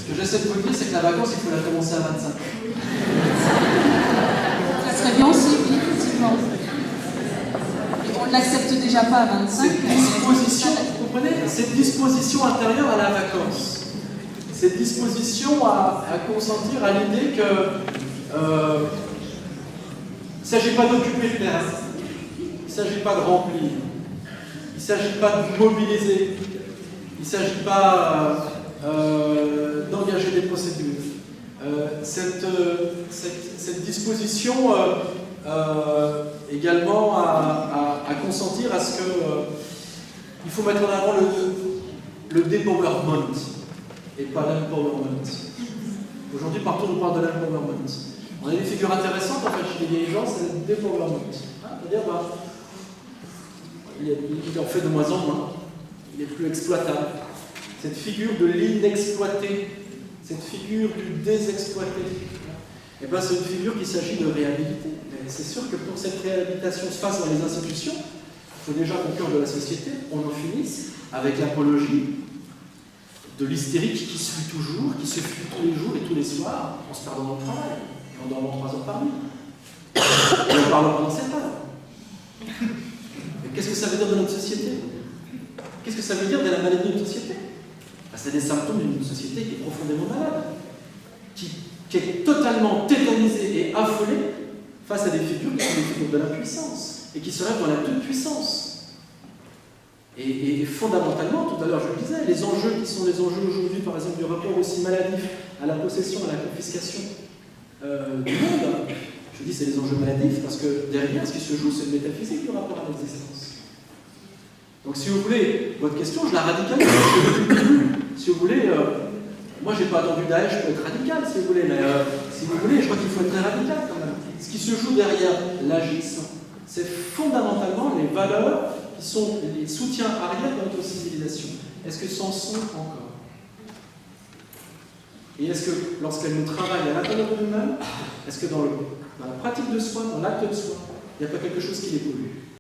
Ce que j'essaie de vous dire, c'est que la vacance, il faut la commencer à 25 ans. Ça serait bien aussi, oui, effectivement. Et on ne l'accepte déjà pas à 25. Vous comprenez, cette disposition intérieure à la vacance, cette disposition à consentir à l'idée que il ne s'agit pas d'occuper le terrain, il ne s'agit pas de remplir, il ne s'agit pas de mobiliser, il ne s'agit pas d'engager des procédures. Cette disposition également à consentir à ce que il faut mettre en avant le dépowerment et pas l'empowerment. Aujourd'hui, partout on parle de l'empowerment. On a des figures intéressantes en fait chez les vieilles gens, c'est le dépowerment. C'est-à-dire, il en fait de moins en moins, il est plus exploitable. Cette figure de l'inexploité, cette figure du désexploité, et ben c'est une figure qu'il s'agit de réhabiliter. Mais c'est sûr que pour que cette réhabilitation se fasse dans les institutions, il faut déjà qu'au cœur de la société, on en finisse avec l'apologie de l'hystérique qui se fuit toujours, qui se fuit tous les jours et tous les soirs, en se perdant dans le travail, et en dormant 3 heures par nuit, et en parlant pendant 7 heures. Mais qu'est-ce que ça veut dire de notre société? Qu'est-ce que ça veut dire de la maladie de notre société? C'est des symptômes d'une société qui est profondément malade, qui est totalement tétanisée et affolée face à des figures qui sont des figures de l'impuissance et qui se rêvent dans la toute-puissance. Et fondamentalement, tout à l'heure je le disais, les enjeux qui sont les enjeux aujourd'hui, par exemple, du rapport aussi maladif à la possession, à la confiscation du monde, je dis c'est les enjeux maladifs parce que derrière, ce qui se joue, c'est le métaphysique du rapport à l'existence. Donc si vous voulez, votre question, je la radicalise. Si vous voulez, moi j'ai pas attendu Daesh pour être radical, si vous voulez, mais si vous voulez, je crois qu'il faut être très radical quand même. Ce qui se joue derrière l'agissant, c'est fondamentalement les valeurs qui sont les soutiens arrière de notre civilisation. Est-ce que c'en sont encore? Et est-ce que lorsqu'elles nous travaillent à l'intérieur de nous-mêmes, est-ce que dans la pratique de soi, dans l'acte de soi, il n'y a pas quelque chose qui les pollue?